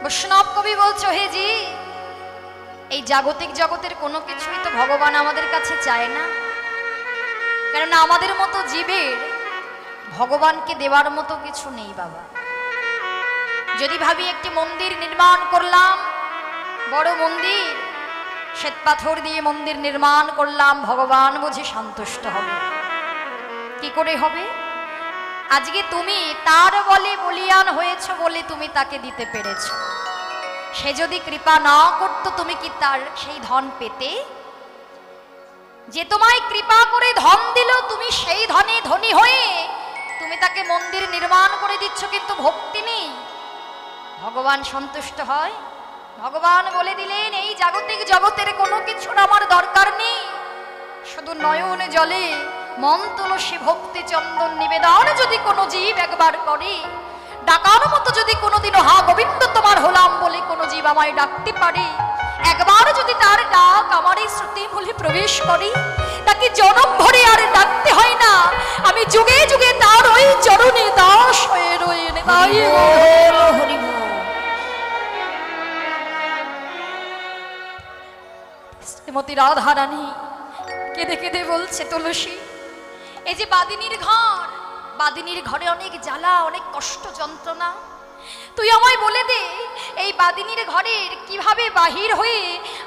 বৈষ্ণব কবি বলছো, হে জি, এই জাগতিক জগতের কোনো কিছুই তো ভগবান আমাদের কাছে চায় না। কেননা আমাদের মতো জীবের ভগবানকে দেওয়ার মতো কিছু নেই বাবা। যদি ভাবি একটি মন্দির নির্মাণ করলাম, বড় মন্দির, শ্বেত পাথর দিয়ে মন্দির নির্মাণ করলাম, ভগবান বুঝি সন্তুষ্ট হবে? কি করে হবে? আজকে তুমি তার বলে বলিয়ান হয়েছ বলে তুমি তাকে দিতে পেরেছ। সে যদি কৃপা না করতো তুমি কি তার সেই ধন পেতে? যে তোমায় কৃপা করে ধন দিল, তুমি সেই ধনে ধনী হয়ে তুমি তাকে মন্দির নির্মাণ করে দিচ্ছ, কিন্তু ভক্তি নেই। ভগবান সন্তুষ্ট হয়? ভগবান বলে দিলেন, এই জাগতিক জগতের কোনো কিছুর আমার দরকার নেই, শুধু নয়নে জলে মন তুলসী ভক্তি চন্দন নিবেদন যদি কোনো জীব একবার করে, ডাকার মতো যদি কোনোদিনও হা গোবিন্দ তোমার হলাম বলে কোনো জীব আমায় ডাকতে পারে, একবার যদি তার ডাক আমার এই শ্রুতি মূলে প্রবেশ করে, তাকে জনম ভরে আর ডাকতে হয় না, আমি যুগে যুগে তার ওই চরণে দাস হয়ে রয়ে তাই শ্রীমতী রাধা রানী কেঁদে কেঁদে বলছে, তুলসী, এই যে বাদিনীর ঘর, বাদিনীর ঘরে অনেক জ্বালা, অনেক কষ্ট যন্ত্রণা, তুই আমায় বলে দে এই বাদিনীর ঘরের কিভাবে বাহির হয়ে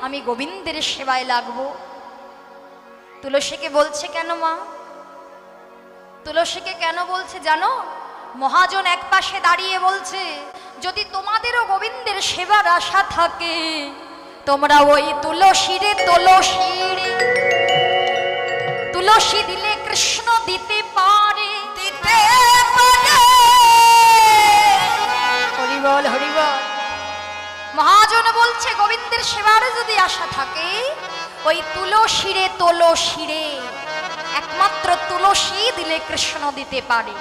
আমি গোবিন্দের সেবায় লাগবো। তুলসীকে বলছে কেন মা? তুলসীকে কেন বলছে জানো? মহাজন এক পাশে দাঁড়িয়ে বলছে, যদি তোমাদেরও গোবিন্দের সেবার আশা থাকে, তোমরা ওই তুলসীরে তুলসীরে তুলসী দিলে কৃষ্ণ দিতে পারে, দিতে পারে। হরিবল হরিবল। মহাজন বলছে, গোবিন্দের সেবার যদি আশা থাকে, ওই তুলসীরে তুলসীরে, একমাত্র তুলসী দিলে কৃষ্ণ দিতে পারে।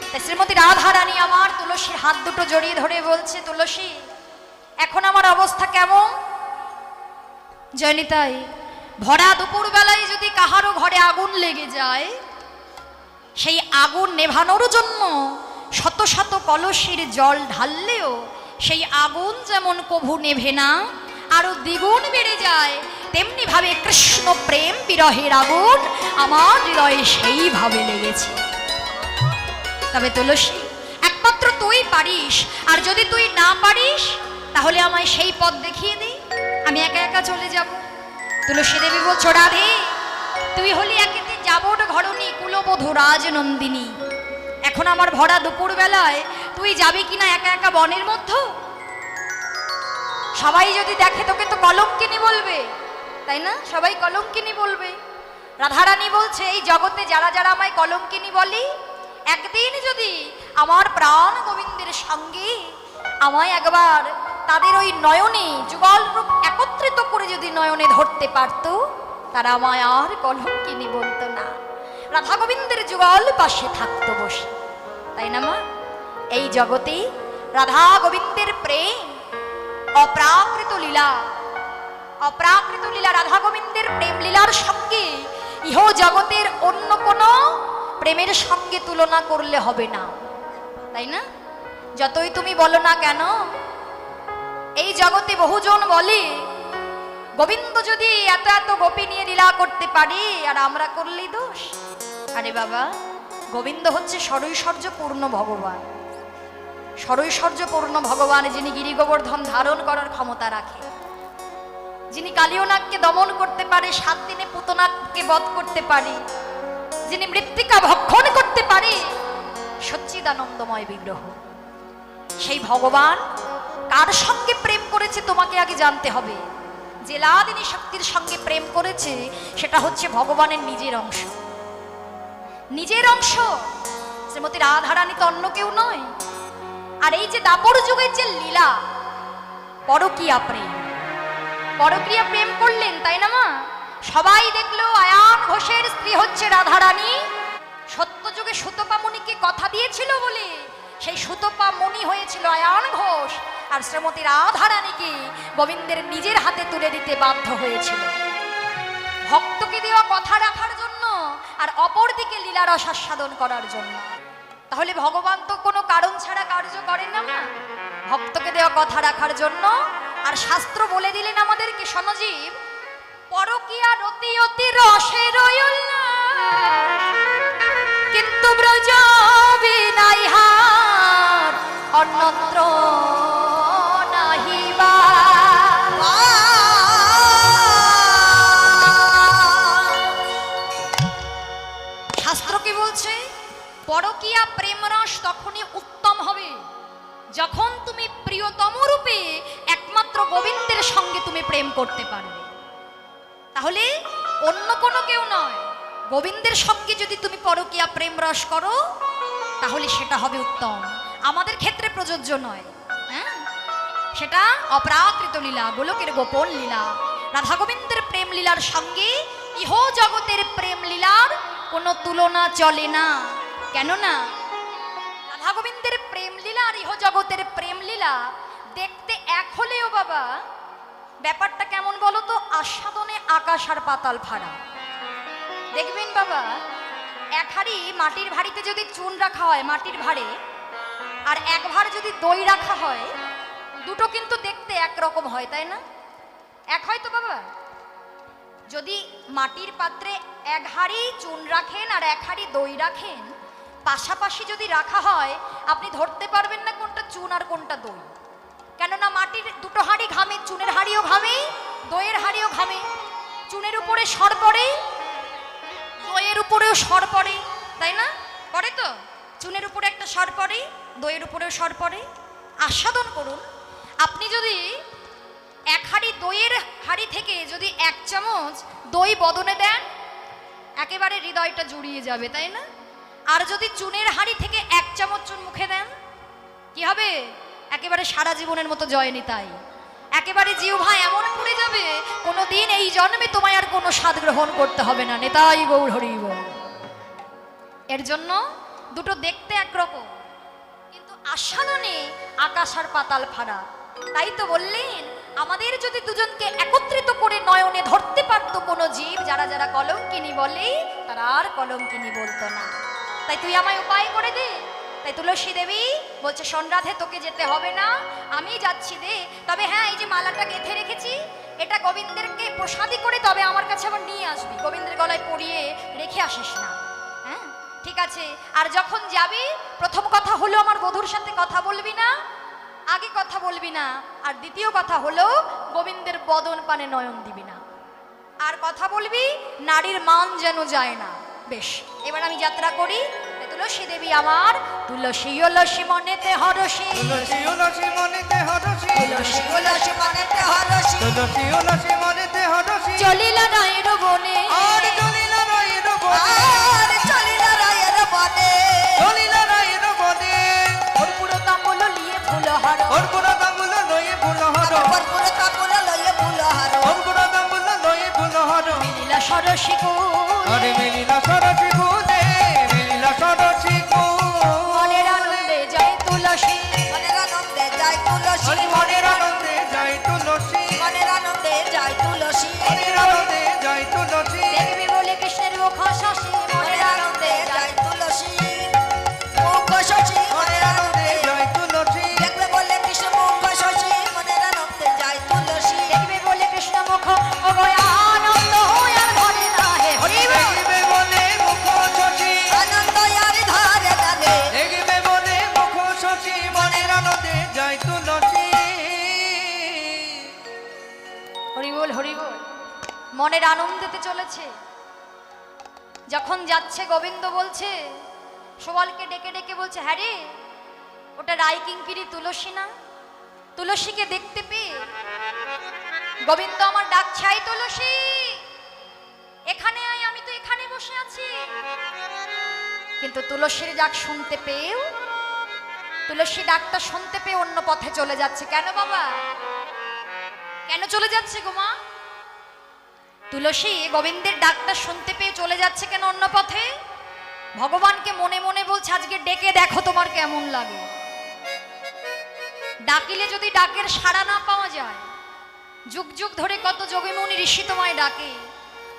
তাই শ্রীমতী রাধা রানী আমার তুলসীর হাত দুটো জড়িয়ে ধরে বলছে, তুলসী, এখন আমার অবস্থা কেমন? জয়নিতাই, ভরা দুপুর বেলায় যদি কাহারও ঘরে আগুন লেগে যায়, সেই আগুন নেভানোর জন্য শত শত কলসির জল ঢাললেও সেই আগুন যেমন কভু নেভে না, আরো দ্বিগুণ বেড়ে যায়, তেমনি ভাবে কৃষ্ণ প্রেম বিরহের আগুন আমার হৃদয়ে সেইভাবে লেগেছে। তবে তুলসী, একমাত্র তুই পারিস, আর যদি তুই না পারিস তাহলে আমায় সেই পথ দেখিয়ে দে, আমি একা একা চলে যাব। তুলসী দেবী বলছো, রাধে, তুই হলি একেতে যাবট ঘরণী কুলবধূ রাজনন্দিনী, এখন আমার ভরা দুপুর বেলায় তুই যাবি কিনা একা একা বনের মধ্যে? সবাই যদি দেখে তোকে তো কলঙ্কিনী বলবে, তাই না? সবাই কলঙ্কিনী বলবে। রাধারানী বলছে, এই জগতে যারা যারা আমায় কলঙ্কিনী বলে, একদিন যদি আমার প্রাণ গোবিন্দের সঙ্গে আমায় একবার তাদের ওই নয়নে যুগল রূপ একত্রিত করে যদি নয়নে ধরতে পারত, তারা আমায় আর কলঙ্কিনী বলতো না, রাধা গোবিন্দের যুগল পাশে থাকতো বসে, তাই না মা? এই জগতে রাধা গোবিন্দের প্রেম অপ্রাকৃত লীলা, অপ্রাকৃত লীলা, রাধা গোবিন্দের প্রেম লীলার সঙ্গে ইহ জগতের অন্য কোনো প্রেমের সঙ্গে তুলনা করলে হবে না, তাই না? যতই তুমি বলো না কেন, এই জগতে বহুজন বলে গোবিন্দ যদি এত এত গোপী নিয়ে লীলা করতে পারে আর আমরা করলেই দোষ। আরে বাবা, গোবিন্দ হচ্ছে ষড়ৈশ্বর্যপূর্ণ ভগবান, ষড়ৈশ্বর্যপূর্ণ ভগবান, যিনি গিরি গোবর্ধন ধারণ করার ক্ষমতা রাখে, যিনি কালিয়নাগকে দমন করতে পারে, 7 দিনে পুতনাগকে বধ করতে পারে, যিনি মৃত্তিকা ভক্ষণ করতে পারে, সচ্চিদানন্দময় বিগ্রহ। সেই ভগবান কার সঙ্গে প্রেম করেছে তোমাকে আগে জানতে হবে। যে লাদিনী শক্তির সঙ্গে প্রেম করেছে সেটা হচ্ছে ভগবানের নিজের অংশ, নিজের অংশ। শ্রীমতী রাধারানী তো অন্য কেউ নয়। আর এই যে দাপর যুগের যে লীলা, পরকীয়া প্রেম, পরকীয়া প্রেম করলেন, তাই না মা? সবাই দেখলো আয়ান ঘোষের স্ত্রী হচ্ছে রাধারানী। সত্য যুগে সুতপা মুনিকে কথা দিয়েছিল বলে সেই সুতপা মুনি হয়েছিল আয়ান ঘোষ, আর শ্রীমতী রাধারানীকে গোবিন্দের নিজের হাতে তুলে দিতে বাধ্য হয়েছিল, ভক্তকে দেওয়া কথা রাখার জন্য আর অপরদিকে লীলার আস্বাদন করার জন্য। তাহলে ভগবান তো কোনো কারণ ছাড়া কার্য করেন না, ভক্তকে দেওয়া কথা রাখার জন্য। আর শাস্ত্র বলে দিলেন আমাদেরকে সনজীব, পরকীয়া রতি অতি রসের উল্লাস, কিন্তু ব্রজ বিনাই হার অন্যত্র নাহিবা। শাস্ত্র কি বলছে? পরকীয়া প্রেমরস তখনই উত্তম হবে যখন তুমি প্রিয়তম রূপে একমাত্র গোবিন্দের সঙ্গে তুমি প্রেম করতে পারবে। তাহলে অন্য কোনো কেউ নয়, গোবিন্দের সঙ্গে যদি তুমি পরকীয়া প্রেম রস করো তাহলে সেটা হবে উত্তম। আমাদের ক্ষেত্রে প্রযোজ্য নয়, হ্যাঁ, সেটা অপ্রাকৃত লীলা, গোলকের গোপন লীলা। রাধা গোবিন্দের প্রেম লীলার সঙ্গে ইহ জগতের প্রেম লীলার কোনো তুলনা চলে না। কেননা রাধা গোবিন্দের প্রেম লীলা আর ইহ জগতের প্রেম লীলা দেখতে এক হলেও বাবা ব্যাপারটা কেমন বলো তো, আস্বাদনে আকাশ আর পাতাল ফাড়া। দেখবেন বাবা, এক হাড়ি মাটির ভাঁড়িতে যদি চুন রাখা হয় মাটির ভাঁড়ে, আর এক ভাঁড় যদি দই রাখা হয়, দুটো কিন্তু দেখতে একরকম হয়, তাই না? এক হয় তো বাবা? যদি মাটির পাত্রে এক হাঁড়ি চুন রাখেন আর এক হাঁড়ি দই রাখেন, পাশাপাশি যদি রাখা হয় আপনি ধরতে পারবেন না কোনটা চুন আর কোনটা দই। কেননা মাটির দুটো হাঁড়ি ঘামে, চুনের হাঁড়িও ঘামে, দইয়ের হাঁড়িও ঘামে। চুনের উপরে সর পড়ে, দইয়ের উপরেও সর পড়ে, তাই না? পড়ে তো, চুনের উপরে একটা সর পড়ে, দইয়ের উপরেও সর পড়ে। আস্বাদন করুন, আপনি যদি এক হাঁড়ি দইয়ের হাঁড়ি থেকে যদি এক চামচ দই বদনে দেন, একেবারে হৃদয়টা জুড়িয়ে যাবে, তাই না? আর যদি চুনের হাঁড়ি থেকে এক চামচ চুন মুখে দেন, কি হবে? একেবারে সারা জীবনের মতো জয়নি, তাই একেবারে জিহ্বা এমন পড়ে যাবে, কোনোদিন এই জন্মে তোমায় আর কোনো স্বাদ গ্রহণ করতে হবে না। নেতাই গৌর হরি বল। এর জন্য দুটো দেখতে একরকম, কিন্তু আস্বাদনে আকাশ আর পাতাল ফাড়া। তাই তো বললেন, আমাদের যদি দুজনকে একত্রিত করে নয়নে ধরতে পারতো কোনো জীব, যারা যারা কলঙ্কিনী বলে তারা আর কলঙ্কিনী বলতো না। তাই তুই আমায় উপায় করে দে। তাই তুলসী দেবী বলছে, শোন রাধে, তোকে যেতে হবে না, আমি যাচ্ছি দে। তবে হ্যাঁ, এই যে মালাটা গেঁথে রেখেছি, এটা গোবিন্দেরকে প্রসাদী করে তবে আমার কাছে আবার নিয়ে আসবি, গোবিন্দের গলায় পরিয়ে রেখে আসিস না, হ্যাঁ? ঠিক আছে। আর যখন যাবি, প্রথম কথা হলো আমার বধূর সাথে কথা বলবি না, আগে কথা বলবি না। আর দ্বিতীয় কথা হলো গোবিন্দের বদন পানে নয়ন দিবি না। আর কথা বলবি, নারীর মান যেন যায় না। বেশ, এবার আমি যাত্রা করি। তুলসী দেবী আমার, তুলসী অলসী মনেতে হরসী, তুলসী অলসী মনেতে হরসী, তুলসী অলসী মনেতে হরসী, তুলসী অলসী মনেতে হরসী, চলিলা রায়ের বনে, আর চলিলা রায়ের বনে, আর চলিলা রায়ের বনে, চলিলা রায়ের বনে, কর্পূর তাম্বুল লিয়ে ফুলহার, কর্পূর তাম্বুল লয়ে ফুলহার, কর্পূর তাম্বুল লয়ে ফুলহার, কর্পূর তাম্বুল লয়ে ফুলহার, মিলিলা সরসী কুল, আরে মিলিলা সরসী কুলে, মিলিলা সরসী কুল, মনের আনন্দে যায় তুলসী, মনের আনন্দে যায় তুলসী, আরে মনের আনন্দে যায় তুলসী, মনের আনন্দে যায় তুলসী, মনের আনন্দে যায় তুলসী, দেখবি বলে কৃষ্ণের মুখ শশী, মনের আনন্দে যায় তুলসী, মুখ শশী, মনের আনন্দে যায় তুলসী, দেখবে বলে কৃষ্ণ মুখ শশী, মনের আনন্দে যায় তুলসী, দেখবে বলে কৃষ্ণ মুখ ও গয়া আনন্দ আর ধরে না হে হরি বল, দেখবে বলে মুখ শশী, আনন্দ আর ধরে না হে দেখবে বলে মুখ শশী, মনের আনন্দে যায় তুলসী। হরি বল, হরি বল। মনের আনন্দেতে চলেছে। যখন যাচ্ছে গোবিন্দ বলছে, সোবালকে ডেকে ডেকে বলছে, হ্যাঁ রে, ওটা রায় কিঙ্কিরি তুলসী না? তুলসীকে দেখতে পেয়ে গোবিন্দ আমার ডাকছে, আই তুলসী, এখানে আয়, আমি তো এখানে বসে আছি। কিন্তু তুলসীর ডাক শুনতে পেয়েও, তুলসী ডাকটা শুনতে পেয়ে অন্য পথে চলে যাচ্ছে। কেন বাবা, কেন চলে যাচ্ছে গো মা? তুলসী গোবিন্দের ডাকটা শুনতে পেয়ে চলে যাচ্ছে কেন অন্য পথে? ভগবানকে মনে মনে বলছে, আজকে ডেকে দেখো তোমার কেমন লাগে। ডাকিলে যদি ডাকের সাড়া না পাওয়া যায়, যুগ যুগ ধরে কত যোগীমুনি ঋষি তোমায় ডাকে,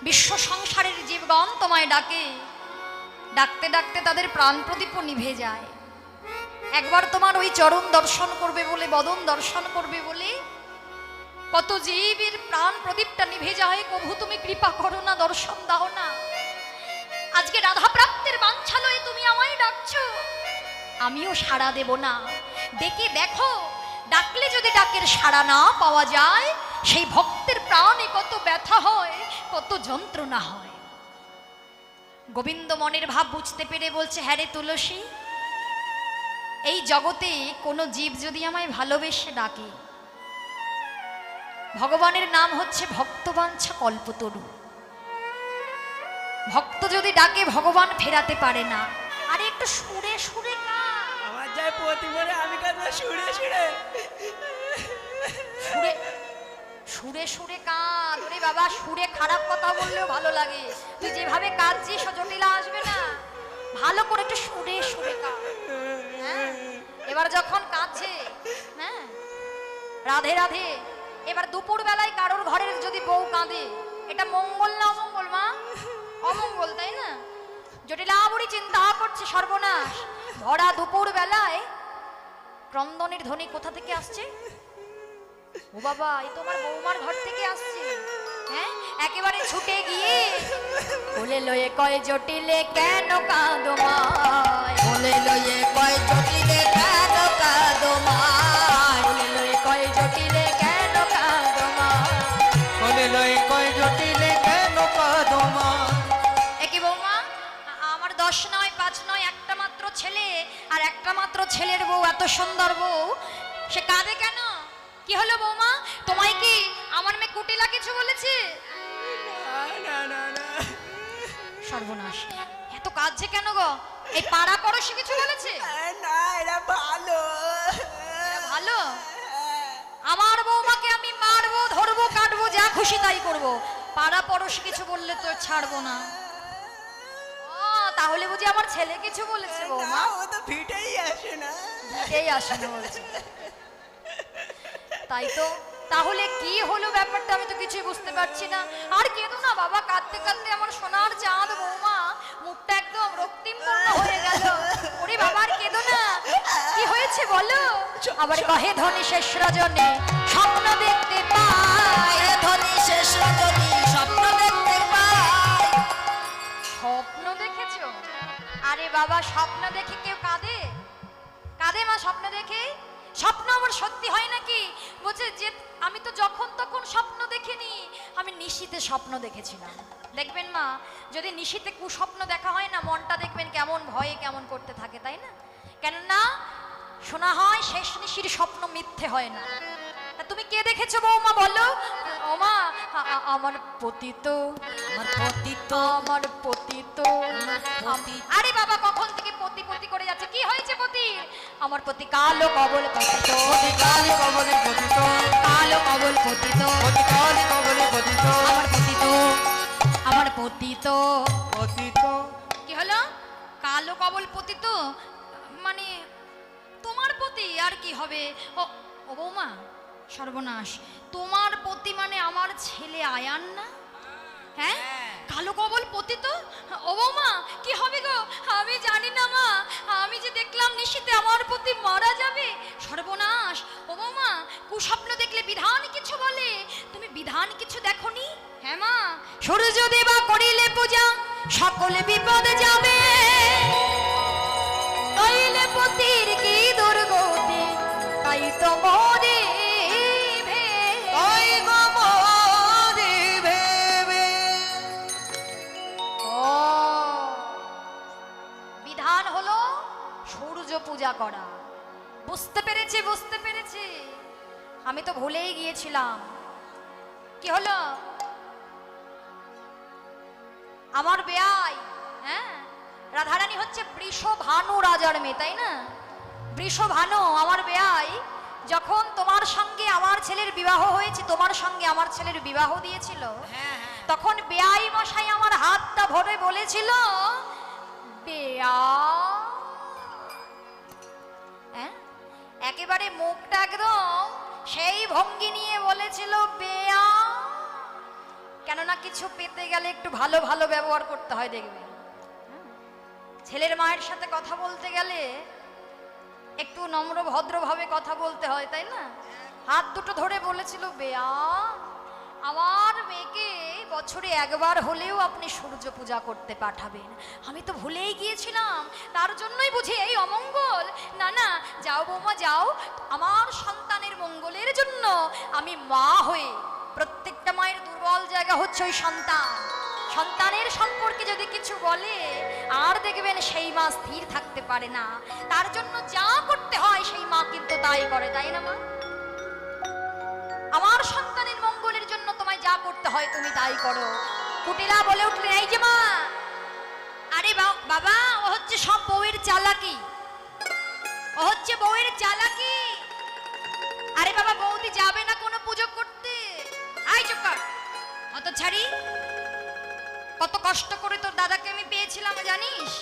বিশ্ব সংসারের জীবগণ তোমায় ডাকে, ডাকতে ডাকতে তাদের প্রাণ প্রদীপ নিভে যায়। একবার তোমার ওই চরণ দর্শন করবে বলে, বদন দর্শন করবে বলে কত জীবের প্রাণ প্রদীপটা নিভে যায়, প্রভু তুমি কৃপা করো না, দর্শন দাও না। আজকে রাধা প্রাপ্তির বাঞ্ছালয়ে তুমি আমায় ডাকছো, আমিও সাড়া দেব না। ডেকে দেখো, ডাকলে যদি ডাকের সাড়া না পাওয়া যায়, সেই ভক্তের প্রাণে কত ব্যথা হয়, কত যন্ত্রণা হয়। গোবিন্দ মনের ভাব বুঝতে পেরে বলছে, হ্যাঁ রে তুলসী, এই জগতে কোনো জীব যদি আমায় ভালোবেসে ডাকে, ভগবানের নাম হচ্ছে ভক্তবাঞ্ছা কল্পতরু। ভক্ত যদি ডাকে ভগবান ফেরাতে পারে না। আরে একটু সুরে সুরে গান। আমার যায় প্রতিবারে আমি কাঁদবো সুরে সুরে। সুরে সুরে সুরে কাঁদ। ওরে বাবা, সুরে খারাপ কথা বললেও ভালো লাগে। তুই যেভাবে কাঁদছিস জটিলা আসবে না, ভালো করে একটু সুরে সুরে কাঁদ। হ্যাঁ, এবার যখন কাঁদছে, হ্যাঁ রাধে রাধে, এবার দুপুর বেলায় কারোর ঘরের যদি বউ কাঁদে, এটা মঙ্গল না অমঙ্গল মা? অমঙ্গল, তাই না? জটিলা বুড়ি চিন্তা করছে, সর্বনাশ, ভরা দুপুর বেলায় ক্রন্দনের ধ্বনি কোথা থেকে আসছে? ও বাবা, এই তোমার বৌমার ঘর থেকে আসছে। হ্যাঁ, একেবারে ছুটে গিয়ে বলে লয়ে কয় জটিলে কেন কাঁদো মায়, বলে লয়ে কয় জটিলে কেন কাঁদো মায়, বলে লয়ে কয় জটিলে কেন কাঁদো মায়, বলে লয়ে কয় জটিলে কেন কাঁদো মায়। একি বৌমা, আমার 10 নয় 5 নয়, একটা মাত্র ছেলে, আর একটা মাত্র ছেলের বউ, এত সুন্দর বউ, সে কাঁদে কেন? কি হলো বৌমা, তোমায় কি আমার মেয়ে কুটিলা কিছু বলেছে? না না না, সর্বনাশ, এত কাঁদছে কেন গো? এই পাড়া পড়োশি কিছু বলেছে? না এরা ভালো। এরা ভালো? আমার বৌমাকে আমি মারবো, ধরবো, কাটবো, যা খুশি তাই করবো, পাড়া পড়োশি কিছু বললে তো ছাড়বো না। ও, তাহলে বুঝি আমার ছেলে কিছু বলেছে বৌমা? না, ও তো ভিটেই আসে না। এই আসে না বলছে, তাই তো। তাহলে কি হলো ব্যাপারটা, আমি তো কিছুই বুঝতে পারছি না। আর কেঁদো না বাবা, কাঁদতে কাঁদতে আমার সোনার চাঁদ বৌমা মুখটা একদম রক্তিম বর্ণ হয়ে গেল। ওরে বাবা, আর কেঁদো না, কি হয়েছে বলো? আবার কহে ধনী শেষ রজনে স্বপ্ন দেখতে পাই, ধনী শেষ রজনী স্বপ্ন দেখতে পাই। স্বপ্ন দেখেছো? আরে বাবা, স্বপ্ন দেখে কেউ কাঁদে? কাঁদে মা স্বপ্ন দেখে? স্বপ্ন আমার সত্যি হয় নাকি? বলছে যে আমি তো যখন তখন স্বপ্ন দেখিনি, আমি নিশীতে স্বপ্ন দেখেছিলাম। দেখবেন মা, যদি নিশীতে কুস্বপ্ন দেখা হয় না, মনটা দেখবেন কেমন ভয়ে কেমন করতে থাকে, তাই না? কেননা শোনা হয় শেষ নিশির স্বপ্ন মিথ্যে হয় না। তা তুমি কে দেখেছো বৌমা বলো? ও মা, আমার পতিত, আমার পতিত, আমার পতিত। আরে বাবা, কখন থেকে পতি পতি করে যাচ্ছে, কি হয়েছে পতি? আমার পতি কালো কবল পতিত, অতি কালি কবলে পতিত, কালো কবল পতিত, অতি কালি কবলে পতিত, আমার পতিত, আমার পতিত। পতিত। কি হলো? কালো কবল পতিত মানে তোমার পতি, আর কি হবে? ও বৌমা, সর্বনাশ, তোমার পতি মানে আমার ছেলে আয়ান না? হ্যাঁ, কালো কবল পতিত। ও বৌমা, কি হবে গো? আমি জানি না মা, আমি যে দেখলাম নিশীতে আমার পতি মারা যাবে। সর্বনাশ, ও বৌমা, কুস্বপ্ন দেখলে বিধান কিছু বলে, তুমি বিধান কিছু দেখনি? হ্যাঁ মা, সূর্য দেবা করিলে পূজা সকল বিপদ যাবে, তাইলে পতির কি দুর্গতি, তাই তো মরে ওই গো মোরে ভেবে। ও, বিধান হলো সূর্য পূজা করা। বুঝতে পেরেছি, বুঝতে পেরেছি, আমি তো ভুলেই গিয়েছিলাম। কি হলো? আমার বেয়াই, হ্যাঁ, রাধারানী হচ্ছে বৃষভানু রাজার মেয়ে, তাই না? বৃষভানু আমার বেয়াই, যখন তোমার সঙ্গে আমার ছেলের বিবাহ হয়েছে, তোমার সঙ্গে আমার ছেলের বিবাহ দিয়েছিল, তখন বেয়াই মশাই আমার হাতটা ধরে বলেছিল, বেয়া, হ্যাঁ, একেবারে মুখটা একদম সেই ভঙ্গি নিয়ে বলেছিল বেয়া। কেননা কিছু পেতে গেলে একটু ভালো ভালো ব্যবহার করতে হয়, দেখবে। ছেলের মায়ের সাথে কথা বলতে গেলে একটু নম্র ভদ্রভাবে কথা বলতে হয়, তাই না? হাত দুটো ধরে বলেছিল, বেয়া আমার মেয়েকে বছরে একবার হলেও আপনি সূর্য পূজা করতে পাঠাবেন। আমি তো ভুলেই গিয়েছিলাম, তার জন্যই বুঝি এই অমঙ্গল। না না, যাও বৌমা যাও, আমার সন্তানের মঙ্গলের জন্য আমি মা হয়ে, প্রত্যেকটা মায়ের দুর্বল জায়গা হচ্ছে ওই সন্তান। সন্তানের সম্পর্কে যদি কিছু বলে আর দেখবেন সেই মা স্থির থাকতে পারে না। তার জন্য যা করতে হয় সেই মা কিন্তু তাই করে, তাই না মা? আমার সন্তানের মঙ্গলের জন্য তোমায় যা করতে হয় তুমি তাই করো। কুটিলা বলে উঠলেন, এই যে মা, আরে বাবা, ও হচ্ছে সব বউয়ের চালাকি, ও হচ্ছে বউয়ের চালাকি। আরে বাবা, বৌদি যাবে না কোনো পুজো করতে? আই চুপ কর, অত ছাড়ি। কত কষ্ট করে তোর দাদাকে আমি পেয়েছিলাম জানিস?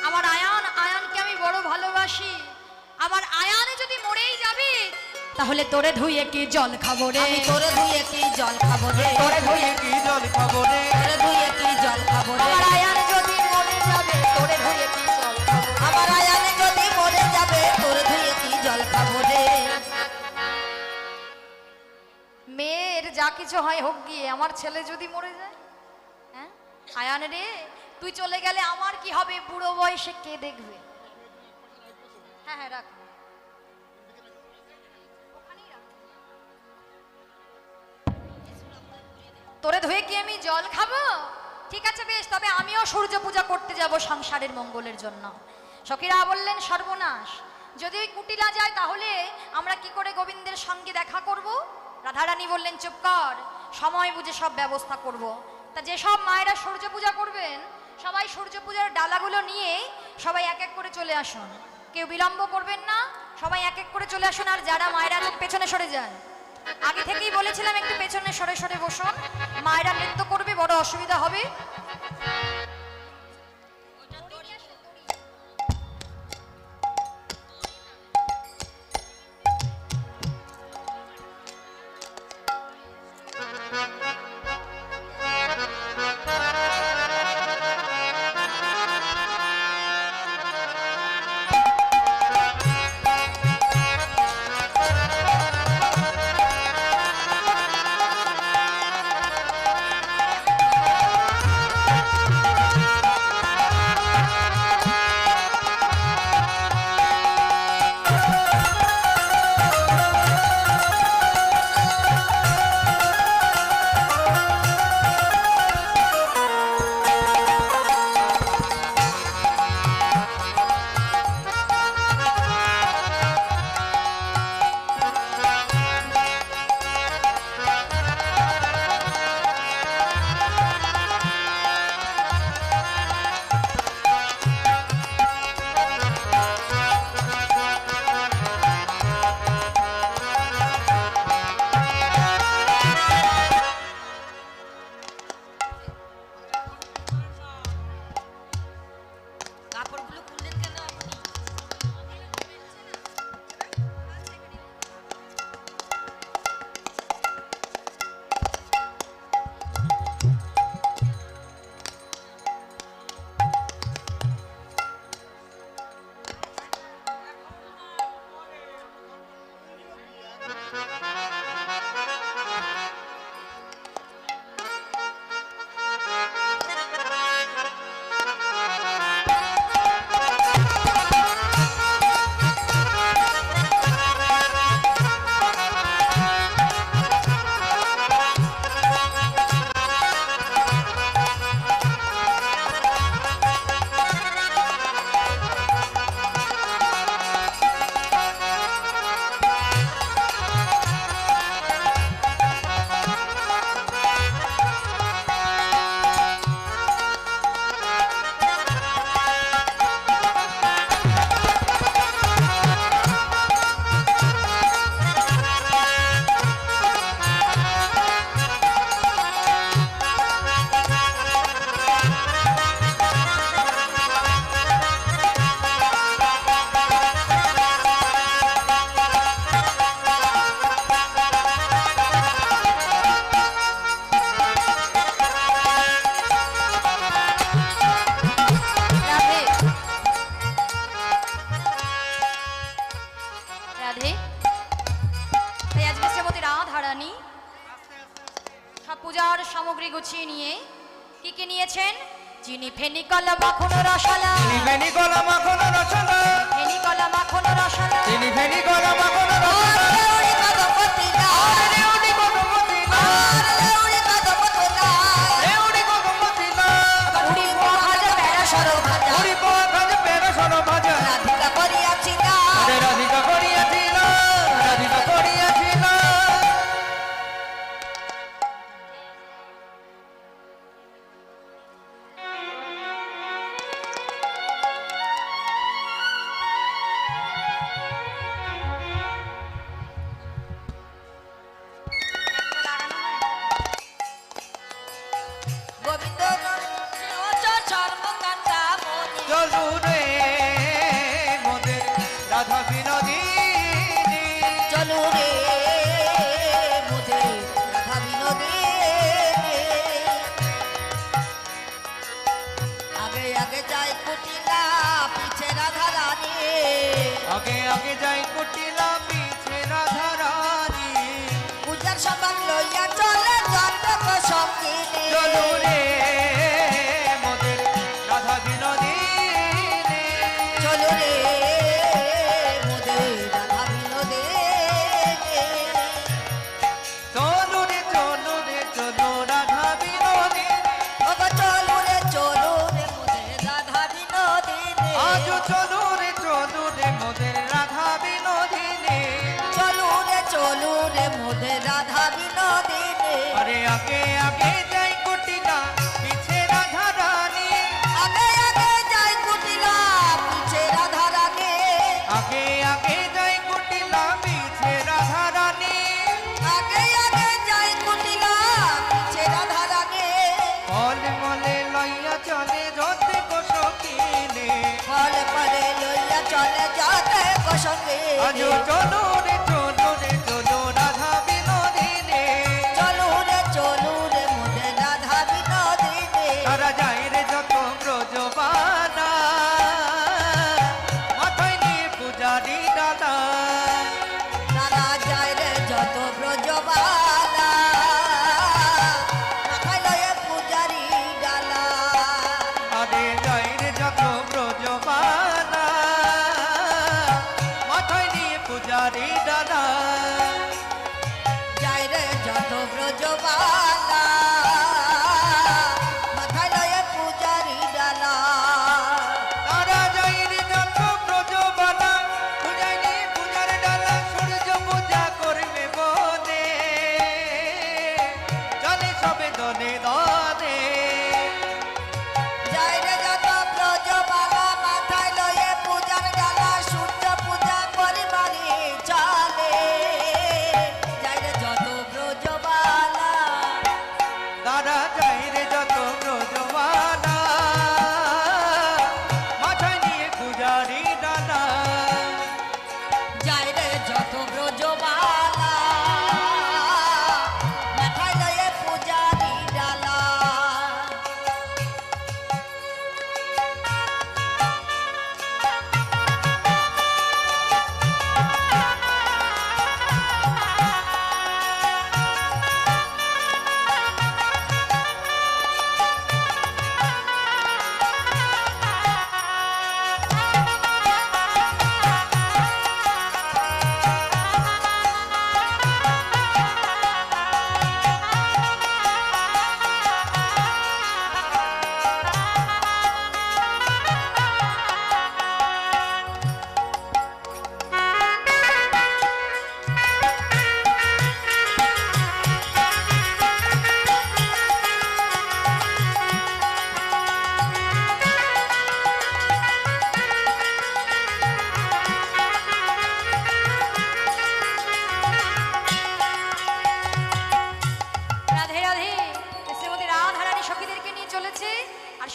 আমার আয়ানকে আমি বড় ভালোবাসি। আমার আয়ানে যদি মরেই যাবে তাহলে তোরে ধুইয়ে কি জল খাবো রে? আমি তোরে ধুয়ে কি জল খাবো রে? তোরে ধুয়ে কি জল খাবো রে? তোরে ধুয়ে কি জল খাবো রে? আমার আয়ানে যদি মরে যাবে তোরে ধুইয়ে কি জল খাবো? আমার আয়ানে যদি মরে যাবে তোরে ধুয়ে কি জল খাবো রে? মেয়ের যা কিছু হয় হোক গিয়ে, আমার ছেলে যদি মরে যায়, হ্যাঁ আয়ান রে, তুই চলে গেলে আমার কি হবে? বুড়ো বয়সে কে দেখবে? হ্যাঁ হ্যাঁ, রাখ। তোরে ধুয়ে কি আমি জল খাবো? ঠিক আছে বেশ, তবে আমিও সূর্য পূজা করতে যাব সংসারের মঙ্গলের জন্য। সখীরা বললেন, সর্বনাশ, যদি ওই কুটিলা যায় তাহলে আমরা কি করে গোবিন্দের সঙ্গে দেখা করব? রাধারানী বললেন, চুপ কর, সময় বুঝে সব ব্যবস্থা করব। তা যেসব মায়েরা সূর্য পূজা করবেন সবাই সূর্য পূজার ডালাগুলো নিয়ে সবাই এক এক করে চলে আসুন। কেউ বিলম্ব করবেন না, সবাই এক এক করে চলে আসুন। আর যারা মায়েরা পেছনে সরে যান, আগে থেকেই বলেছিলাম একটু পেছনে সরে সরে বসুন, মায়েরা নৃত্য করবে, বড় অসুবিধা হবে। রানী সব পূজার সামগ্রী গুছিয়ে নিয়ে কি কি নিয়েছেন? চিনি, ফেনি, কলা, মাখন, রসালা। চিনি ফেনি কলা মাখন রসলা ফেনি, কলা, মাখন, রসালা। চিনি ফেনি কলা মাখন রসলা লেউড়ি কদমতি না, রেউড়ি কদমতি না লেউড়ি কদমতি না, রেউড়ি কদমতি না পুরি, পোয়া, ভাজা, বেড়া, সরো ভাজা, পুরি পোয়া খাজে পেরা সরো ভাজা রাধিকা করিয়াছি না, আরে রাধিকা করিয়াছিল রাধিকা করিয়াছিল গোবিন্দ সর্বকান্তা মনি, চলু রে মোদের রাধা বিনোদিনী চলো রে মুদে রাধা বিনোদিনী, আগে আগে যাই কুটিলা পিছে রাধা রানী, আগে আগে যাই কুটিলা পিছে রাধা রানী পূজার সবাক লইয়া চলে জন্মক সঙ্গিনী, চলু রে মোদের রাধা বিনোদিনী চলো রে মুদে রাধা বিনোদিনী, চলু রে চলু রে চলু রাধা বিনোদিনী ওগো চলো রে মুদে রাধা বিনোদিনী, আজ চলু রে মোদের রাধা বিনোদিনী চলো রে মুদে রাধা বিনোদিনী, আরে আগে আগে যাই কুটিলা পিছে রাধা রানী আগে আগে যাই কুটিলা পিছে রাধা রানী, আগে আগে যাই কুটিলা পিছে রাধা রানী আগে আগে যাই কুটিলা পিছে রাধা রানী, ফল মলে লইয়া চলে যতে কোশকিনে ফলে ফলে লইয়া চলে যাতে কসঙ্গে, আজ চলু রে চলু রাধা বিনোদিনী চলো রে মুদে রাধা বিনোদিনী, তারা যাই রে যত ব্রজবানা মাথায় নিয়ে পূজারি দাদা তারা যায় রে যত ব্রজবালা, মাথায় লয়ে পূজারি ডালা, আরে যাই রে যত ব্রজবানা মাথায় নিয়ে পূজারি দাদা যায় রে যত ব্রজবালা, মাথায় লয়ে পূজারি ডালা, তারা যাই রে যত ব্রজবানা পূজায় নিয়ে পূজার ডালা সূর্য পূজা করবে বনে চলে সবে দনে দনে যায় রে যত ব্রজবালা, মাথায় লয়ে পূজার ডালা, সূর্য পূজা করিবারি চলে, যায় রে যত ব্রজবালা, তারা যাই রে যত ব্রজবানা মাথায় নিয়ে পূজারি ডালা যায় রে যত ব্রজবালা, মাথায় লয়ে পূজারি ডালা,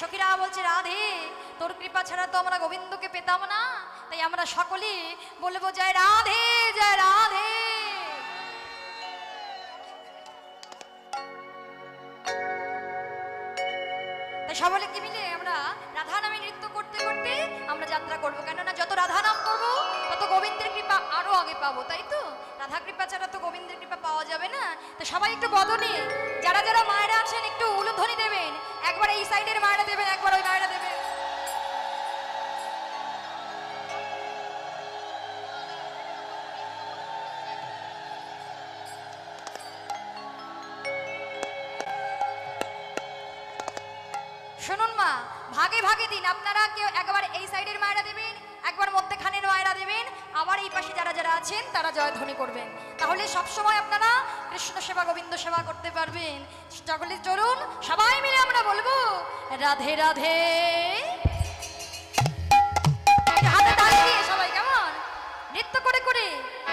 সখীরা বলছে রাধে তোর কৃপা ছাড়া তো আমরা গোবিন্দকে পেতাম না, তাই আমরা সকলে বলবো জয় রাধে জয় রাধে। তাই সকলে কি মিলে আমরা রাধা নামে নৃত্য করতে করতে আমরা যাত্রা করবো, কেননা যত রাধা নাম করবো তত গোবিন্দের কৃপা আরো আগে পাবো, তাই তো? রাধা কৃপা ছাড়া তো গোবিন্দের কৃপা পাওয়া যাবে না। তো সবাই একটু বদনে যারা যারা মায়েরা আছেন একটু উলুধ্বনি দেবেন, একবার এই সাইডের মায়েরা দেবেন, একবার ওই মায়েরা দেবেন। শুনুন মা, ভাগে ভাগে দিন, আপনারা কেউ একবার এই সাইডের মায়েরা দেবেন, একবার মধ্যখানের মায়েরা দেবেন, আবার এই পাশে যারা যারা আছেন তারা জয়ধ্বনি করবেন। তাহলে সব সময় আপনারা কৃষ্ণ সেবা গোবিন্দ সেবা করতে পারবেন। সকলে চলুন সবাই মিলে আমরা বলবো রাধে রাধে। একটা হাতে তালি দিয়ে সবাই কেমন নৃত্য করে করে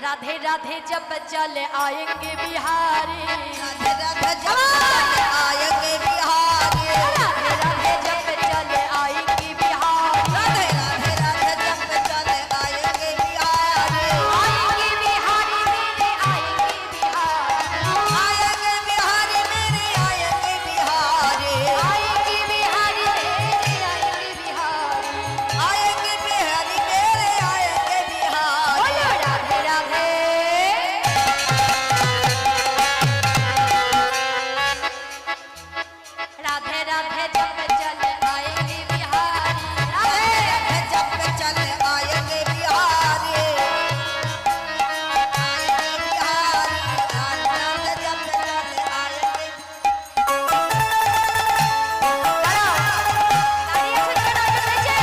রাধে রাধে জব চলে আয়েঙ্গে বিহারি, राधे राधे जब चले आएंगे बिहारी, राधे राधे जब चले आएंगे बिहारी, राधे राधे राधे जब चले आएंगे बिहारी, आएंगे बिहारी मेरे आएंगे बिहारी, आएंगे बिहारी मेरे आएंगे बिहारी, आएंगे बिहारी मेरे आएंगे बिहारी। आएंगे बिहारी मेरे आएंगे बिहारी। बोलो राधे राधे। राधे राधे जब चले आएंगे बिहारी, राधे राधे राधे जब चले आएंगे बिहारी, आएंगे बिहारी, राधे राधे जब चले आएंगे। দাঁড়াও, দাঁড়িয়ে আছে কেন? একটু নিচে।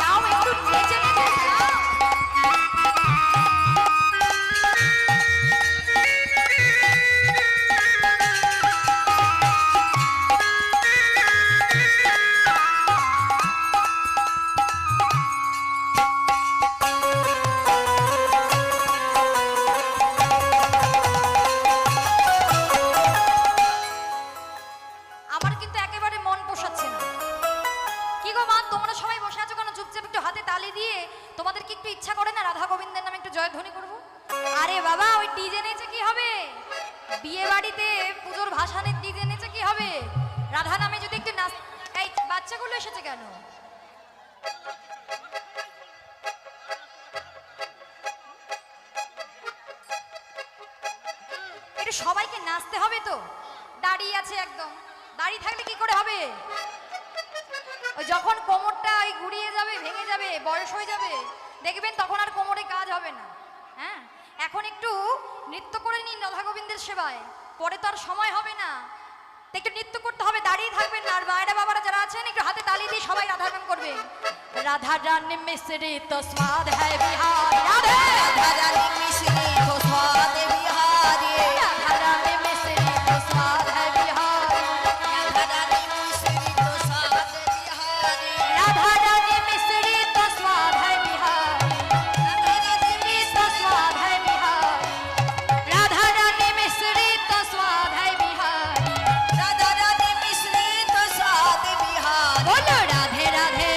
যাও একটু নিচে নিচে যাও। আমার কিন্তু একেবারে মন পোষাচ্ছে না। কি গো মা, তোমরা সবাই বসে আছো কেন? চুপচাপ একটু হাতে তালি দিয়ে তোমাদের কি একটু ইচ্ছা করে না রাধা গোবিন্দের নামে একটু জয়ধ্বনি করবো? আরে বাবা, ওই ডিজে নেচে কি হবে? বিয়ে বাড়িতে পুজোর ভাসানের ডিজে নেচে কি হবে? রাধা নামে যদি একটু নাচ। এই বাচ্চাগুলো এসেছে কেন? একটু সবাইকে নাচতে হবে তো। দাঁড়িয়ে আছে একদম, দাঁড়িয়ে থাকলে কি করে হবে? ওই যখন কোমরটা ওই ঘুরিয়ে যাবে, ভেঙে যাবে, বয়স হয়ে যাবে, দেখবেন তখন আর কোমরে কাজ হবে না। হ্যাঁ, এখন একটু নৃত্য করে নিন রাধা গোবিন্দের সেবায়, পরে তো আর সময় হবে না। তো একটু নৃত্য করতে হবে, দাঁড়িয়ে থাকবেন না। আর মায়েরা বাবারা যারা আছেন একটু হাতে তালি দিয়ে সবাই রাধা নাম করবে। রাধা রানী মিশ্রি তো স্বাদ হ্যায় বিহার, রাধে राधा रानी मिश्री तो स्वाद बिहारी, राधा रानी मिश्री तो स्वाद है बिहार, राधा रानी मिश्री तो स्वाद बिहारी, राधा रानी मिश्री तो स्वाद है बिहार, राधा रानी तो स्वाद है बिहार, राधा रानी मिश्री तो स्वाद है बिहार। राधा रानी मिश्री तो स्वाद बिहारी। बोलो राधे राधे,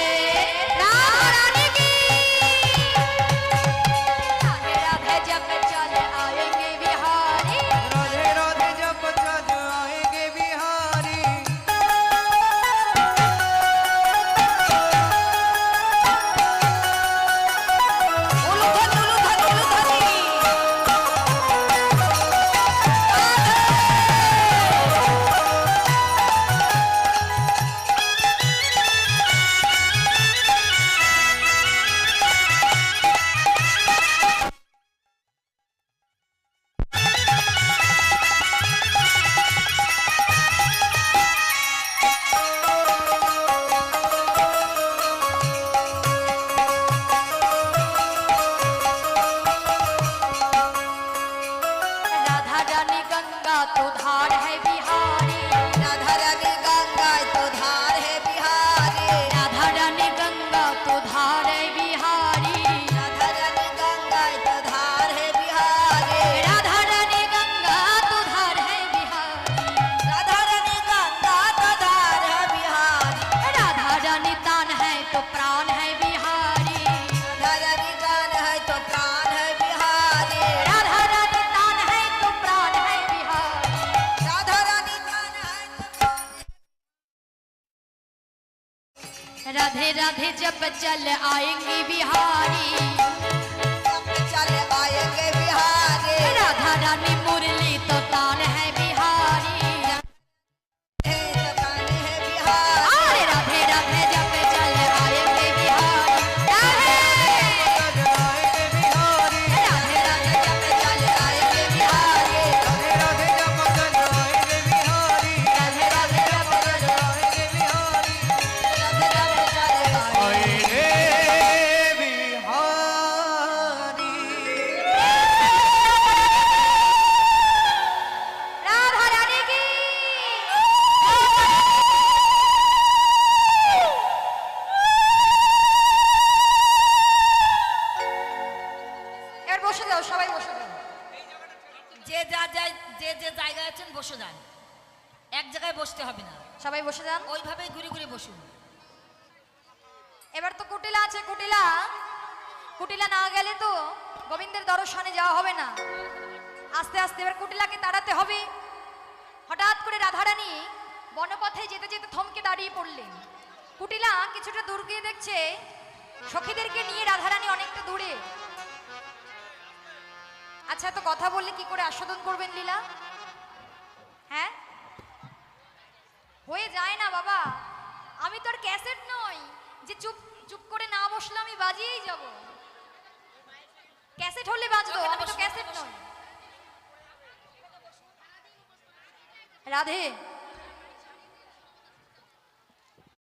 राधा रानी की। राधे राधे चल आएंगे बिहारी चले आएंगे बिहारी राधा रानी मुरली तो तान है बिहारी ताने है बिहारी अरे राधे राधे जब चल आएंगे बिहारी राधे राधे राधे जब चल आएंगे बिहारी राधे राधे जब चल आएंगे बिहारी राधे राधे जब चल आएंगे बिहारी राधे राधे चले आए रे बिहारी राधा रानी की এবার বসে যাও সবাই বসে যাও যে যে জায়গায় আছেন বসে যান এক জায়গায় বসতে হবে না সবাই বসে যান ওইভাবেই ঘুরে ঘুরে বসুন এবার তো কুটিলা আছে কুটিলা কুটিলা না গেলে তো গোবিন্দের দর্শনে যাওয়া হবে না আস্তে আস্তে এবার কুটিলাকে তাড়াতে হবে হঠাৎ করে রাধারানী বনপথে যেতে যেতে থমকে দাঁড়িয়ে পড়লেন কুটিলা কিছুটা দূর গিয়ে দেখছে সখীদেরকে নিয়ে রাধারানী অনেকটা দূরে আচ্ছা তো কথা বললে কি করে আস্বাদন করবেন লীলা হ্যাঁ হয়ে যায় না বাবা আমি তো আর ক্যাসেট নই যে চুপ চুপ করে না বসলে আমি বাজিয়েই যাব ক্যাসেট হলে বাজবো আমি তো ক্যাসেট নই রাধে